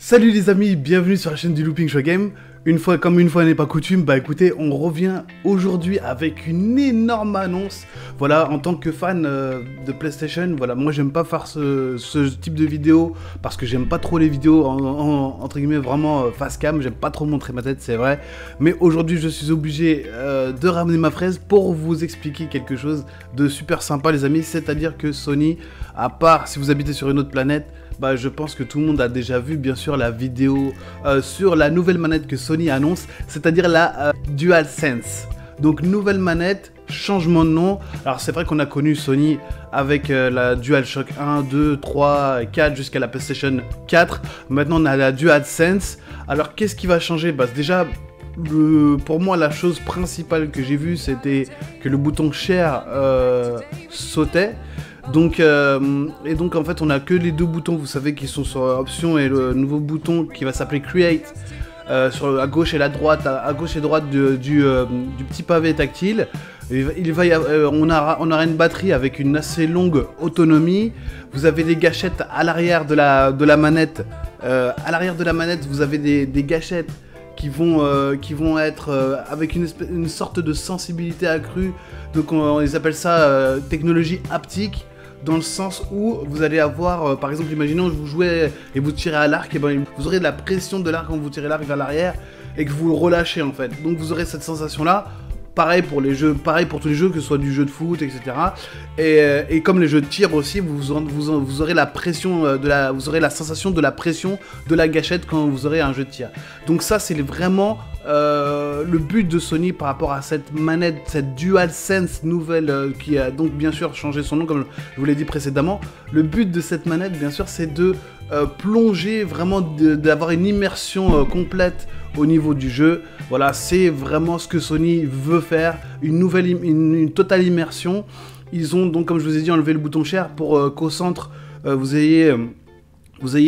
Salut les amis, bienvenue sur la chaîne du Looping Show Game. Une fois n'est pas coutume, bah écoutez, on revient aujourd'hui avec une énorme annonce. Voilà, en tant que fan de PlayStation, voilà, moi j'aime pas faire ce type de vidéo parce que j'aime pas trop les vidéos entre guillemets vraiment face cam, j'aime pas trop montrer ma tête, c'est vrai. Mais aujourd'hui, je suis obligé de ramener ma fraise pour vous expliquer quelque chose de super sympa les amis, c'est-à-dire que Sony, à part si vous habitez sur une autre planète, bah, je pense que tout le monde a déjà vu bien sûr la vidéo sur la nouvelle manette que Sony annonce, c'est-à-dire la DualSense. Donc nouvelle manette, changement de nom. Alors c'est vrai qu'on a connu Sony avec la DualShock 1, 2, 3, 4 jusqu'à la PlayStation 4. Maintenant on a la DualSense. Alors qu'est-ce qui va changer? Bah, déjà, pour moi la chose principale que j'ai vue c'était que le bouton Share sautait. Donc en fait on a que les deux boutons, vous savez, qui sont sur option, et le nouveau bouton qui va s'appeler Create à gauche et à droite, du petit pavé tactile. On aura une batterie avec une assez longue autonomie. Vous avez des gâchettes à l'arrière de la manette. À l'arrière de la manette, vous avez des gâchettes qui vont être avec une sorte de sensibilité accrue. Donc ils appellent ça technologie haptique. Dans le sens où vous allez avoir, par exemple, imaginons que vous jouez et vous tirez à l'arc, et ben vous aurez de la pression de l'arc quand vous tirez l'arc vers l'arrière et que vous le relâchez en fait. Donc vous aurez cette sensation là. Pareil pour les jeux, pareil pour tous les jeux, que ce soit du jeu de foot, etc. Et comme les jeux de tir aussi, vous aurez la pression vous aurez la sensation de la pression de la gâchette quand vous aurez un jeu de tir. Donc ça, c'est vraiment le but de Sony par rapport à cette manette, cette DualSense nouvelle qui a donc bien sûr changé son nom, comme je vous l'ai dit précédemment. Le but de cette manette, bien sûr, c'est de plonger, vraiment d'avoir une immersion complète au niveau du jeu. Voilà, c'est vraiment ce que Sony veut faire, une totale immersion. Ils ont donc, comme je vous ai dit, enlevé le bouton Share pour qu'au centre vous ayez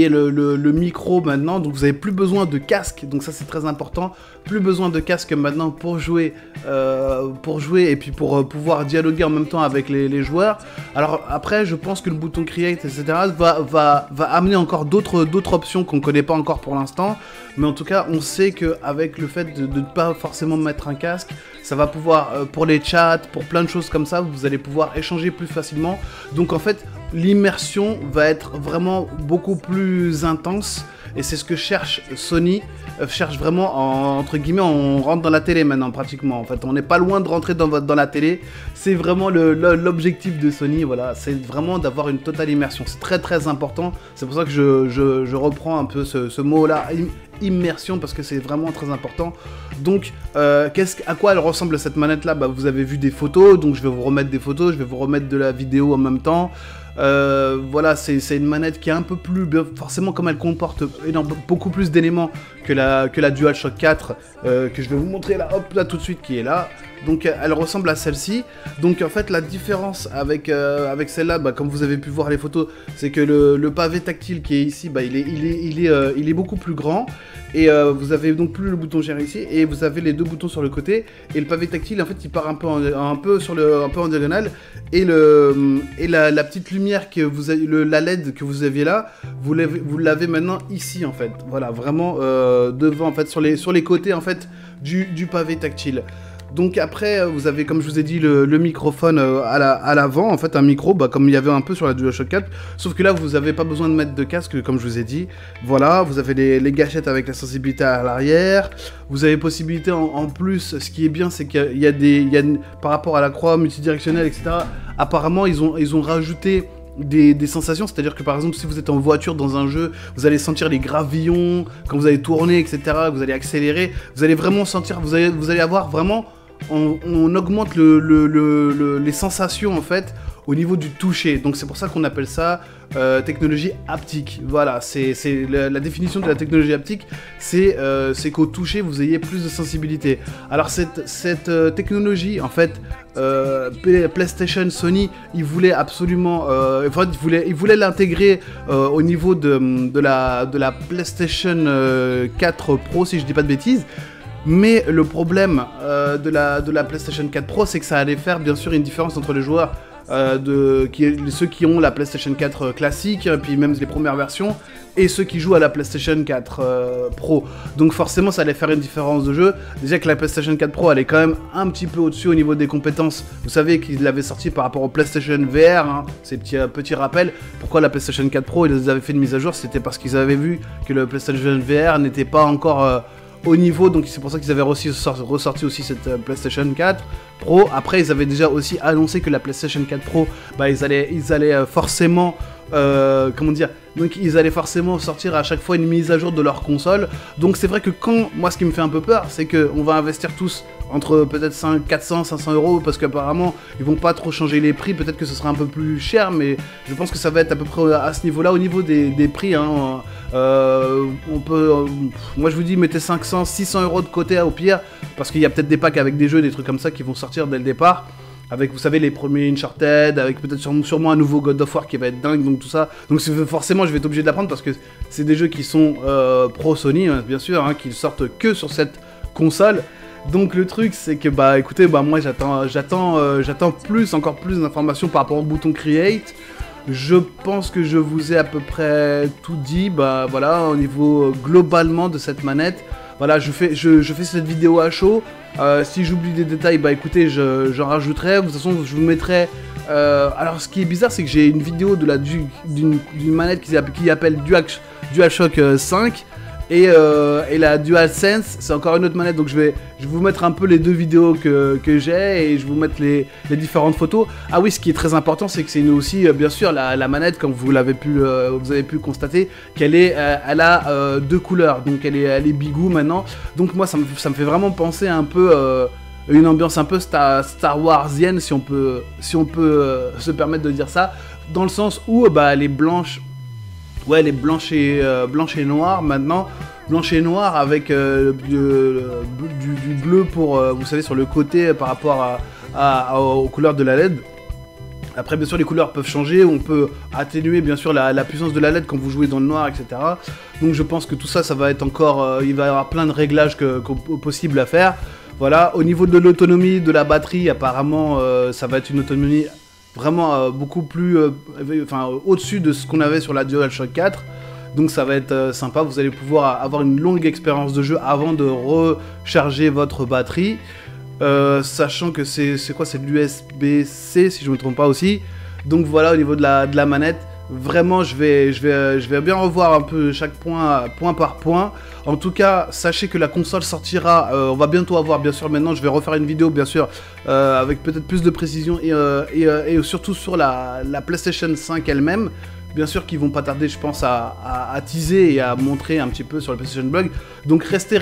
le micro maintenant, donc vous n'avez plus besoin de casque, donc ça c'est très important, plus besoin de casque maintenant pour jouer et puis pour pouvoir dialoguer en même temps avec les joueurs. Alors après, je pense que le bouton Create, etc. va amener encore d'autres options qu'on ne connaît pas encore pour l'instant, mais en tout cas on sait qu'avec le fait de ne pas forcément mettre un casque, ça va pouvoir, pour les chats, pour plein de choses comme ça, vous allez pouvoir échanger plus facilement. Donc en fait, l'immersion va être vraiment beaucoup plus intense, et c'est ce que cherche Sony, cherche vraiment, entre guillemets, on rentre dans la télé maintenant pratiquement, en fait, on n'est pas loin de rentrer dans la télé, c'est vraiment l'objectif de Sony, voilà, c'est vraiment d'avoir une totale immersion, c'est très très important, c'est pour ça que je reprends un peu ce mot-là, immersion, parce que c'est vraiment très important. Donc à quoi elle ressemble cette manette là? Bah, vous avez vu des photos, donc je vais vous remettre des photos, je vais vous remettre de la vidéo en même temps. Voilà, c'est une manette qui est un peu plus, forcément, comme elle comporte beaucoup plus d'éléments que la DualShock 4 que je vais vous montrer là, hop, là tout de suite, qui est là. Donc elle ressemble à celle-ci. Donc en fait la différence avec celle-là, bah, comme vous avez pu voir les photos, c'est que le pavé tactile qui est ici, bah, il est beaucoup plus grand. Et vous avez donc plus le bouton Share ici, et vous avez les deux boutons sur le côté. Et le pavé tactile, en fait, il part un peu en diagonale. Et la petite lumière que vous avez, la LED que vous aviez là, vous l'avez maintenant ici en fait. Voilà, vraiment devant, en fait, sur les côtés en fait du pavé tactile. Donc après, vous avez, comme je vous ai dit, le microphone à l'avant, en fait un micro, bah, comme il y avait un peu sur la DualShock 4, sauf que là vous n'avez pas besoin de mettre de casque, comme je vous ai dit. Voilà, vous avez les gâchettes avec la sensibilité à l'arrière, vous avez possibilité en plus, ce qui est bien, c'est qu'il y a par rapport à la croix multidirectionnelle, etc., apparemment ils ont rajouté des sensations, c'est-à-dire que par exemple si vous êtes en voiture dans un jeu, vous allez sentir les gravillons, quand vous allez tourner, etc., vous allez accélérer, vous allez vraiment sentir, vous allez avoir vraiment, on augmente les sensations en fait au niveau du toucher, donc c'est pour ça qu'on appelle ça technologie haptique. Voilà, c'est la définition de la technologie haptique, c'est qu'au toucher vous ayez plus de sensibilité. Alors cette technologie en fait, PlayStation, Sony, ils voulaient absolument, ils voulaient l'intégrer au niveau de la PlayStation 4 Pro, si je dis pas de bêtises. Mais le problème de la PlayStation 4 Pro, c'est que ça allait faire bien sûr une différence entre les joueurs ceux qui ont la PlayStation 4 classique, puis même les premières versions, et ceux qui jouent à la PlayStation 4 Pro. Donc forcément ça allait faire une différence de jeu. Déjà que la PlayStation 4 Pro elle est quand même un petit peu au-dessus au niveau des compétences. Vous savez qu'ils l'avaient sorti par rapport au PlayStation VR, hein, ces petits rappels. Pourquoi la PlayStation 4 Pro ils avaient fait une mise à jour, c'était parce qu'ils avaient vu que le PlayStation VR n'était pas encore au niveau, donc c'est pour ça qu'ils avaient ressorti aussi cette PlayStation 4 Pro. Après ils avaient déjà aussi annoncé que la PlayStation 4 Pro, bah, ils allaient forcément comment dire, donc ils allaient forcément sortir à chaque fois une mise à jour de leur console. Donc c'est vrai que moi ce qui me fait un peu peur, c'est qu'on va investir tous entre peut-être 400, 500 euros, parce qu'apparemment ils vont pas trop changer les prix, peut-être que ce sera un peu plus cher, mais je pense que ça va être à peu près à ce niveau-là, au niveau des prix, hein. On peut, moi je vous dis mettez 500, 600 euros de côté au pire, parce qu'il y a peut-être des packs avec des jeux, des trucs comme ça qui vont sortir dès le départ. Avec, vous savez, les premiers Uncharted, avec peut-être sûrement un nouveau God of War qui va être dingue, donc tout ça. Donc forcément, je vais être obligé de l'apprendre parce que c'est des jeux qui sont pro Sony, hein, bien sûr, hein, qui sortent que sur cette console. Donc le truc, c'est que, bah écoutez, bah moi j'attends encore plus d'informations par rapport au bouton Create. Je pense que je vous ai à peu près tout dit, bah voilà, au niveau globalement de cette manette. Voilà, je fais cette vidéo à chaud. Si j'oublie des détails, bah écoutez, j'en rajouterai. De toute façon, je vous mettrai... alors, ce qui est bizarre, c'est que j'ai une vidéo d'une manette qui s'appelle DualShock 5. Et la DualSense, c'est encore une autre manette. Donc, je vais vous mettre un peu les deux vidéos que j'ai. Et je vais vous mettre les différentes photos. Ah oui, ce qui est très important, c'est que c'est aussi, bien sûr, la manette, comme vous avez pu constater, elle a deux couleurs. Donc, elle est bigou maintenant. Donc, moi, ça me fait vraiment penser un peu... une ambiance un peu Star Warsienne, si on peut se permettre de dire ça, dans le sens où bah, elle est blanche, ouais, elle est blanche et noire maintenant, blanche et noire avec du bleu pour, vous savez, sur le côté par rapport aux couleurs de la LED. Après, bien sûr, les couleurs peuvent changer, on peut atténuer, bien sûr, la puissance de la LED quand vous jouez dans le noir, etc. Donc je pense que tout ça, ça va être encore, il va y avoir plein de réglages possibles à faire. Voilà, au niveau de l'autonomie de la batterie, apparemment, ça va être une autonomie vraiment beaucoup plus, au-dessus de ce qu'on avait sur la DualShock 4. Donc ça va être sympa, vous allez pouvoir avoir une longue expérience de jeu avant de recharger votre batterie. Sachant que c'est quoi, c'est de l'USB-C si je ne me trompe pas aussi. Donc voilà, au niveau de la manette, vraiment je vais bien revoir un peu chaque point par point. En tout cas, sachez que la console sortira, on va bientôt avoir, bien sûr, maintenant je vais refaire une vidéo, bien sûr, avec peut-être plus de précision et surtout sur la PlayStation 5 elle-même. Bien sûr qu'ils vont pas tarder, je pense, à teaser et à montrer un petit peu sur le PlayStation Blog. Donc restez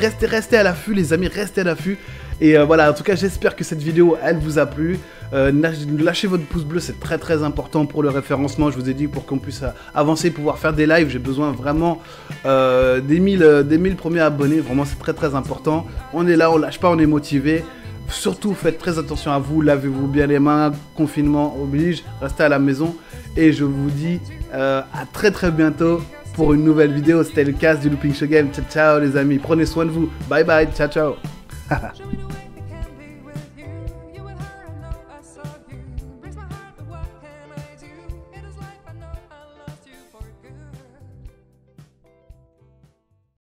à l'affût, les amis, restez à l'affût. Et voilà, en tout cas, j'espère que cette vidéo, elle vous a plu. Lâchez votre pouce bleu, c'est très très important pour le référencement. Je vous ai dit, pour qu'on puisse avancer, pouvoir faire des lives, j'ai besoin vraiment des 1000 premiers abonnés. Vraiment, c'est très très important. On est là, on lâche pas, on est motivé. Surtout, faites très attention à vous, lavez-vous bien les mains, confinement oblige, restez à la maison. Et je vous dis à très très bientôt pour une nouvelle vidéo. C'était le cast du Looping Show Game. Ciao ciao les amis, prenez soin de vous. Bye bye, ciao ciao.